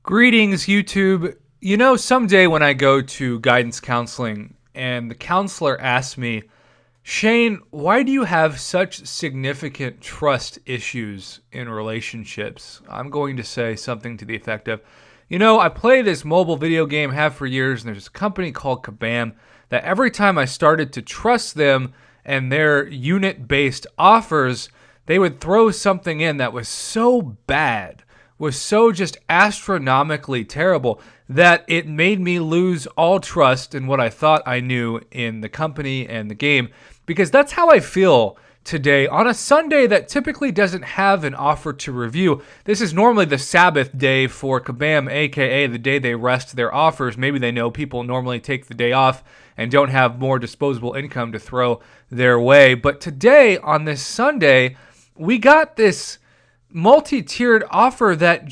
Greetings, YouTube. You know, someday when I go to guidance counseling and the counselor asks me, Shane, why do you have such significant trust issues in relationships? I'm going to say something to the effect of, I play this mobile video game, have for years, and there's a company called Kabam that every time I started to trust them and their unit-based offers, they would throw something in that was so bad, was so just astronomically terrible that it made me lose all trust in what I thought I knew in the company and the game, because that's how I feel today on a Sunday that typically doesn't have an offer to review. This is normally the Sabbath day for Kabam, aka the day they rest their offers. Maybe they know people normally take the day off and don't have more disposable income to throw their way. But today, on this Sunday, we got this multi-tiered offer that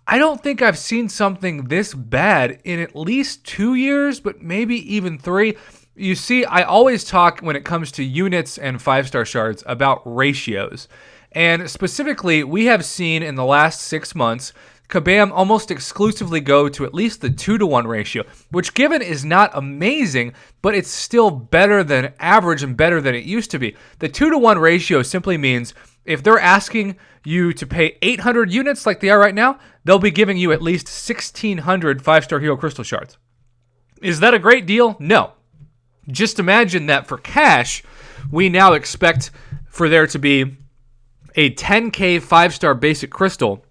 I don't think I've seen something this bad in at least 2 years, but maybe even 3. You see, I always talk when it comes to units and 5-star shards about ratios. And specifically, we have seen in the last 6 months, Kabam almost exclusively go to at least the 2-to-1 ratio, which given is not amazing, but it's still better than average and better than it used to be. The 2-to-1 ratio simply means if they're asking you to pay 800 units like they are right now, they'll be giving you at least 1,600 5-star Hero Crystal Shards. Is that a great deal? No. Just imagine that for cash, we now expect for there to be a 10K 5-star basic crystal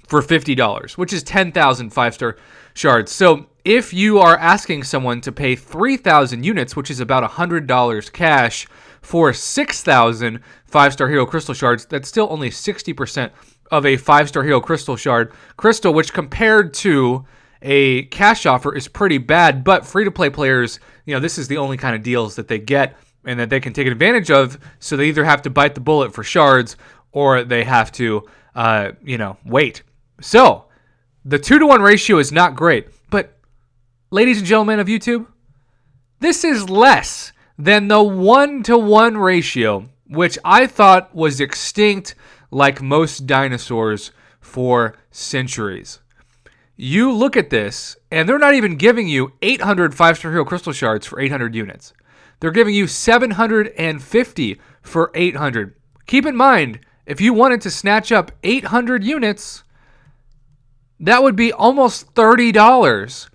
for $50, which is 10,000 5-star shards. So if you are asking someone to pay 3,000 units, which is about $100 cash, for 6,000 5-star Hero Crystal Shards, that's still only 60% of a 5-star Hero Crystal Shard crystal, which compared to a cash offer is pretty bad. But free-to-play players, this is the only kind of deals that they get and that they can take advantage of. So they either have to bite the bullet for shards or they have to, wait. So the 2-to-1 ratio is not great. But ladies and gentlemen of YouTube, this is less than the 1-to-1 ratio, which I thought was extinct like most dinosaurs for centuries. You look at this, and they're not even giving you 800 5-star Hero Crystal Shards for 800 units. They're giving you 750 for 800. Keep in mind, if you wanted to snatch up 800 units, that would be almost $30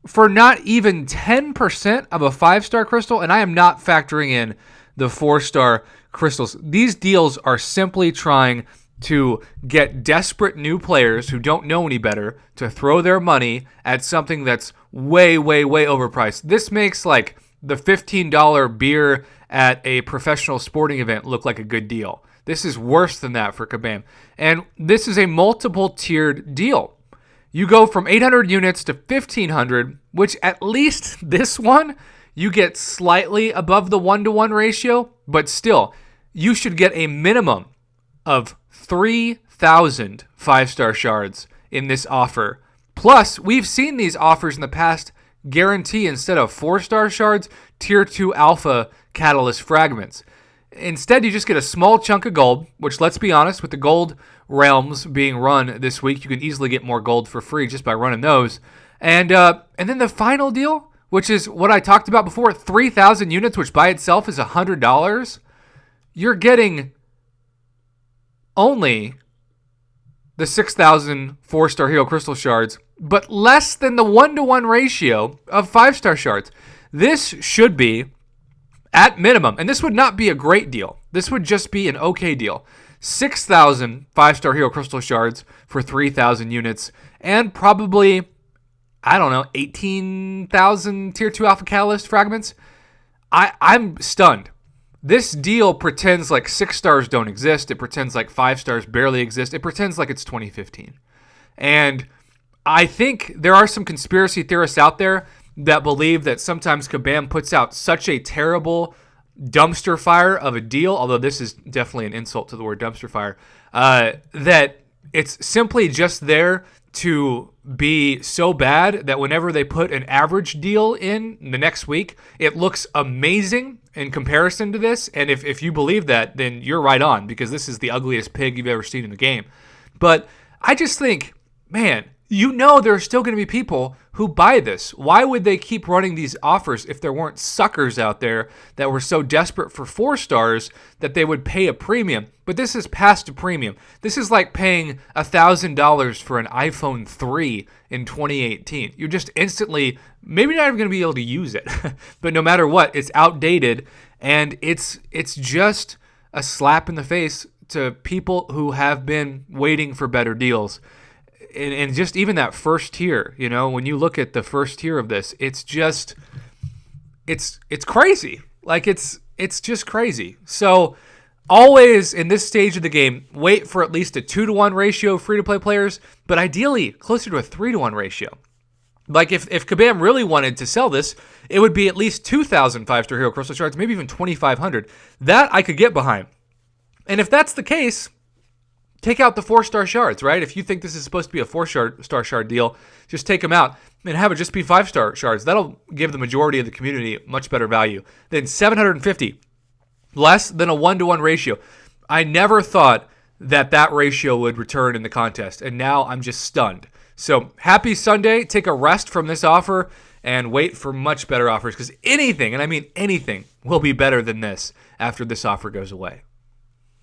for not even 10% of a 5-star crystal, and I am not factoring in the 4-star crystals. These deals are simply trying to get desperate new players who don't know any better to throw their money at something that's way, way, way overpriced. This makes like the $15 beer at a professional sporting event look like a good deal. This is worse than that for Kabam. And this is a multiple tiered deal. You go from 800 units to 1,500, which at least this one, you get slightly above the 1-to-1 ratio, but still, you should get a minimum of 3,000 5-star shards in this offer. Plus, we've seen these offers in the past guarantee instead of 4-star shards, tier 2 alpha catalyst fragments. Instead, you just get a small chunk of gold, which, let's be honest, with the gold realms being run this week, you can easily get more gold for free just by running those. And then the final deal, which is what I talked about before, 3,000 units, which by itself is $100. You're getting only the 6,000 4-star Hero Crystal Shards, but less than the 1-to-1 ratio of 5-star shards. This should be, at minimum, and this would not be a great deal. This would just be an okay deal. 6,000 5-star Hero Crystal Shards for 3,000 units, and probably, 18,000 Tier 2 Alpha Catalyst fragments. I'm stunned. This deal pretends like 6 stars don't exist. It pretends like 5 stars barely exist. It pretends like it's 2015. And I think there are some conspiracy theorists out there that believe that sometimes Kabam puts out such a terrible dumpster fire of a deal, although this is definitely an insult to the word dumpster fire, that it's simply just there to be so bad that whenever they put an average deal in the next week, it looks amazing in comparison to this. And if you believe that, then you're right on, because this is the ugliest pig you've ever seen in the game. But I just think man, you know there are still going to be people who buy this. Why would they keep running these offers if there weren't suckers out there that were so desperate for 4 stars that they would pay a premium? But this is past a premium. This is like paying $1,000 for an iPhone 3 in 2018. You're just instantly, maybe not even going to be able to use it. But no matter what, it's outdated, and it's just a slap in the face to people who have been waiting for better deals. And just even that first tier, when you look at the first tier of this, it's just, it's crazy. Like it's just crazy. So always in this stage of the game, wait for at least a 2-to-1 ratio of free-to-play players, but ideally closer to a 3-to-1 ratio. Like if Kabam really wanted to sell this, it would be at least 2,000 5-star Hero Crystal Shards, maybe even 2,500. That I could get behind. And if that's the case, take out the 4-star shards, right? If you think this is supposed to be a 4-star shard deal, just take them out and have it just be 5-star shards. That'll give the majority of the community much better value than 750, less than a 1-to-1 ratio. I never thought that ratio would return in the contest, and now I'm just stunned. So happy Sunday. Take a rest from this offer and wait for much better offers, because anything, and I mean anything, will be better than this after this offer goes away.